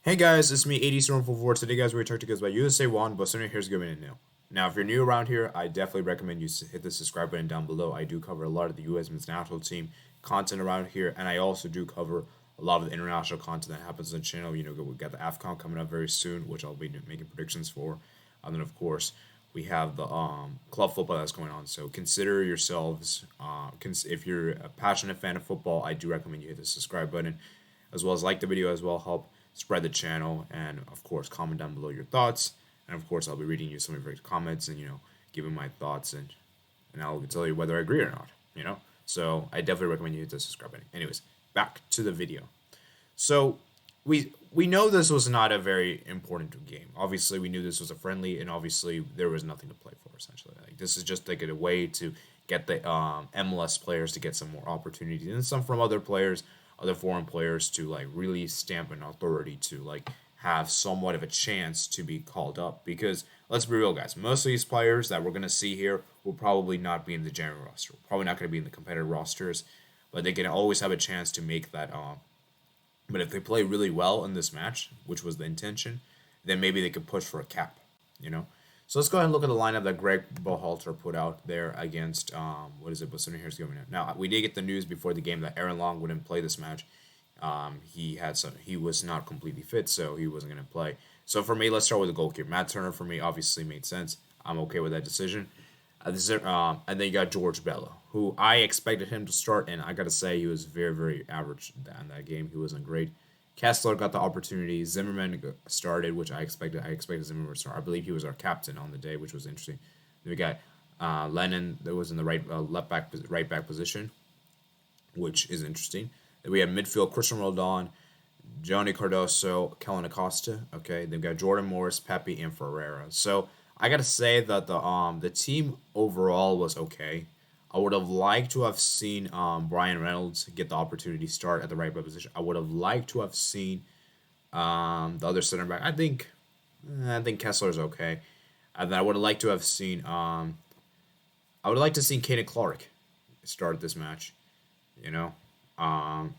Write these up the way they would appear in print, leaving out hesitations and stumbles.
Hey guys, it's me, 807444. Today, guys, we're talking to you guys about USA 1, Bosnia, Herzegovina nil. Now, if you're new around here, I definitely recommend you hit the subscribe button down below. I do cover a lot of the U.S. men's national team content around here, and I also do cover a lot of the international content that happens on the channel. You know, we got the AFCON coming up very soon, which I'll be making predictions for. And then, of course, we have the club football that's going on. So consider yourselves, if you're a passionate fan of football, I do recommend you hit the subscribe button, as well as like the video as well, help spread the channel, and of course comment down below your thoughts, and of course I'll be reading you some of your comments and giving my thoughts, and I'll tell you whether I agree or not. So I definitely recommend you hit the subscribe button. Anyways, back to the video. So we know this was not a very important game. Obviously we knew this was a friendly, and obviously there was nothing to play for. Essentially, like, this is just like a way to get the MLS players to get some more opportunities, and some from other foreign players, to like really stamp an authority to like have somewhat of a chance to be called up. Because let's be real, guys, most of these players that we're going to see here will probably not be in the general roster, probably not going to be in the competitive rosters, but they can always have a chance to make that. But if they play really well in this match, which was the intention, then maybe they could push for a cap. So let's go ahead and look at the lineup that Greg Berhalter put out there against Bosnia Herzegovina. Now, we did get the news before the game that Aaron Long wouldn't play this match. He was not completely fit, so he wasn't going to play. So for me, let's start with the goalkeeper. Matt Turner for me obviously made sense. I'm okay with that decision. And then you got George Bello, who I expected him to start, and I gotta say he was very, very average in that game. He wasn't great. Kessler got the opportunity. Zimmerman started, which I expected. I expected Zimmerman to start. I believe he was our captain on the day, which was interesting. Then we got Lennon that was in the right back position, which is interesting. Then we have midfield Christian Roldan, Johnny Cardoso, Kellen Acosta. Okay, they've got Jordan Morris, Pepi, and Ferreira. So I gotta say that the team overall was okay. I would have liked to have seen Brian Reynolds get the opportunity to start at the right back position. I would have liked to have seen the other center back. I think Kessler's okay. And then I would have liked to have seen I would have liked to see Caden Clark start this match. You know, um,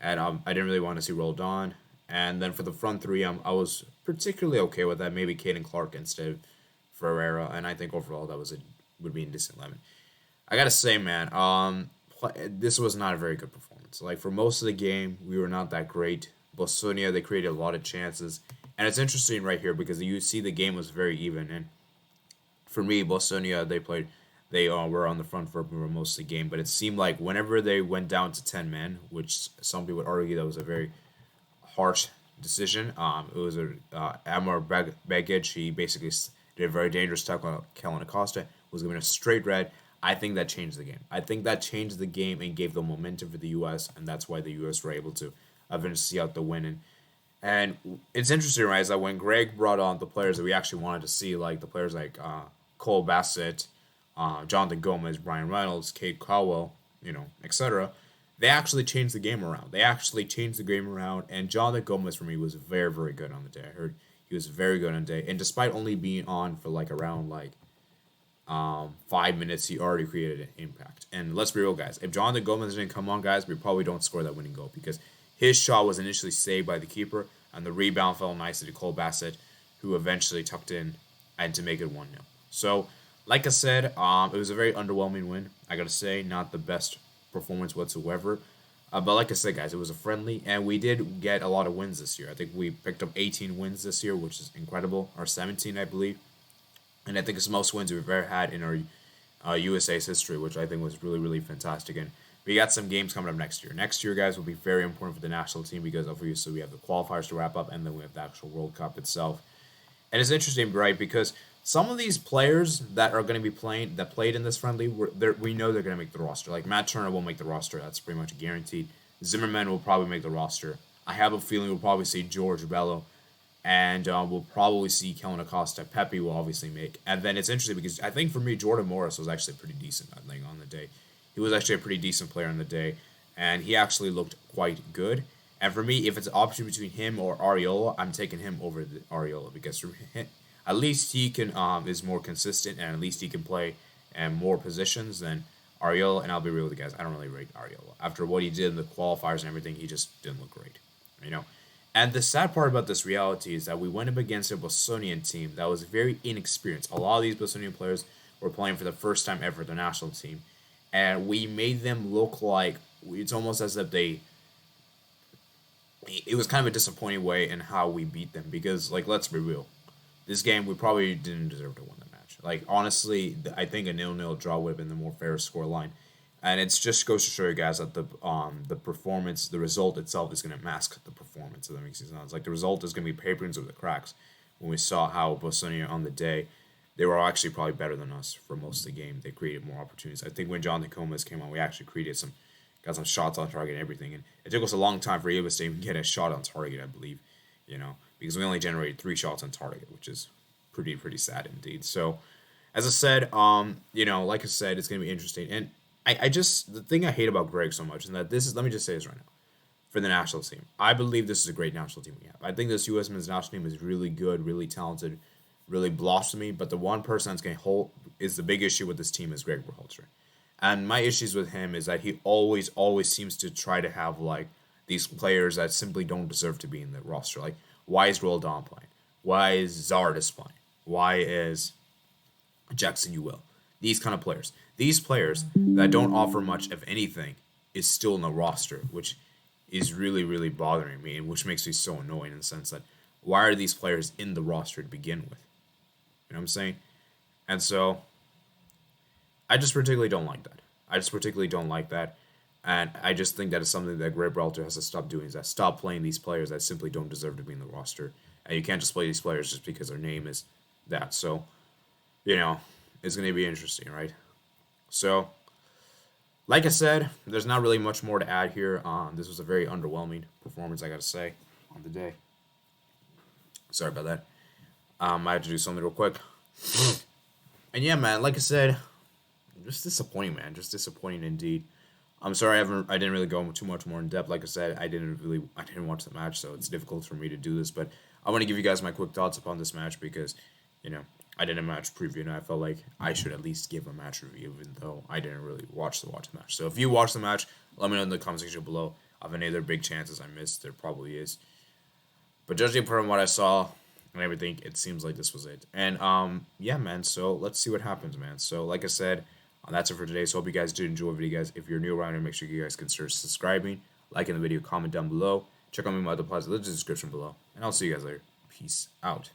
and I didn't really want to see Roldan. And then for the front three, I was particularly okay with that. Maybe Caden Clark instead of Ferreira, and I think overall that would be a decent 11. I gotta say, man, this was not a very good performance. Like, for most of the game, we were not that great. Bosnia, they created a lot of chances, and it's interesting right here because you see the game was very even. And for me, Bosnia, they were on the front foot for most of the game, but it seemed like whenever they went down to 10 men, which some people would argue that was a very harsh decision. It was Amar Begic. He basically did a very dangerous tackle on Kellen Acosta. Was given a straight red. I think that changed the game. I think that changed the game and gave the momentum for the U.S. And that's why the U.S. were able to eventually see out the win. And it's interesting, right? Is that when Greg brought on the players that we actually wanted to see, like the players like Cole Bassett, Jonathan Gomez, Brian Reynolds, Kate Cowell, etc. They actually changed the game around. And Jonathan Gomez for me was very, very good on the day. I heard he was very good on the day, and despite only being on for like around 5 minutes, he already created an impact. And let's be real, guys. If Jonathan Gomez didn't come on, guys, we probably don't score that winning goal because his shot was initially saved by the keeper, and the rebound fell nicely to Cole Bassett, who eventually tucked in and to make it 1-0. So, like I said, it was a very underwhelming win. I gotta say, not the best performance whatsoever. But like I said, guys, it was a friendly, and we did get a lot of wins this year. I think we picked up 18 wins this year, which is incredible, or 17, I believe. And I think it's the most wins we've ever had in our USA's history, which I think was really, really fantastic. And we got some games coming up next year. Next year, guys, will be very important for the national team because obviously we have the qualifiers to wrap up, and then we have the actual World Cup itself. And it's interesting, right, because some of these players that are going to be played in this friendly, we know they're going to make the roster. Like Matt Turner will make the roster. That's pretty much guaranteed. Zimmerman will probably make the roster. I have a feeling we'll probably see George Bello, and we'll probably see Kellen Acosta. Pepi will obviously make. And then it's interesting because I think for me, Jordan Morris was actually pretty decent, I think, on the day. He was actually a pretty decent player on the day, and he actually looked quite good. And for me, if it's an option between him or Ariola, I'm taking him over the Ariola because for him, at least he can is more consistent, and at least he can play in more positions than Ariola. And I'll be real with you guys, I don't really rate Ariola. After what he did in the qualifiers and everything, he just didn't look great, you know. And the sad part about this reality is that we went up against a Bosnian team that was very inexperienced. A lot of these Bosnian players were playing for the first time ever the national team, and we made them look like it's almost as if they. It was kind of a disappointing way in how we beat them because, like, let's be real, this game we probably didn't deserve to win the match. Like, honestly, I think a 0-0 draw would have been the more fair score line. And it's just goes to show you guys that the performance, the result itself is gonna mask the performance. If that makes sense. Like the result is gonna be papers over the cracks. When we saw how Bosnia on the day, they were actually probably better than us for most of the game. They created more opportunities. I think when Jonathan Comas came on, we actually created got some shots on target and everything. And it took us a long time for Ibis to even get a shot on target, I believe, because we only generated 3 shots on target, which is pretty sad indeed. So, as I said, like I said, it's gonna be interesting. And I just the thing I hate about Greg so much is that this is let me just say this right now. For the national team, I believe this is a great national team we have. I think this U.S. men's national team is really good, really talented, really blossomy. But the one person that's going to hold is the big issue with this team is Greg Berhalter. And my issues with him is that he always seems to try to have like these players that simply don't deserve to be in the roster. Like, why is Roldan playing? Why is Zardes playing? Why is Jackson Ewell? These kind of players. These players that don't offer much, if anything, is still in the roster, which is really bothering me, and which makes me so annoying in the sense that why are these players in the roster to begin with? You know what I'm saying? And so I just particularly don't like that. And I just think that is something that Greg Berhalter has to stop doing, is that stop playing these players that simply don't deserve to be in the roster. And you can't just play these players just because their name is that. So, it's going to be interesting, right? So, like I said, there's not really much more to add here. This was a very underwhelming performance, I got to say, on the day. Sorry about that. I had to do something real quick. And yeah, man, like I said, just disappointing, man. Just disappointing indeed. I'm sorry I didn't really go too much more in depth. Like I said, I didn't watch the match, so it's difficult for me to do this. But I want to give you guys my quick thoughts upon this match because, I did a match preview and I felt like I should at least give a match review, even though I didn't really watch the match. So if you watch the match, let me know in the comment section below of any other big chances I missed. There probably is. But judging from what I saw and everything, it seems like this was it. And yeah, man. So let's see what happens, man. So like I said, that's it for today. So hope you guys did enjoy the video, guys. If you're new around here, make sure you guys consider subscribing, liking the video, comment down below. Check out my other places in the description below. And I'll see you guys later. Peace out.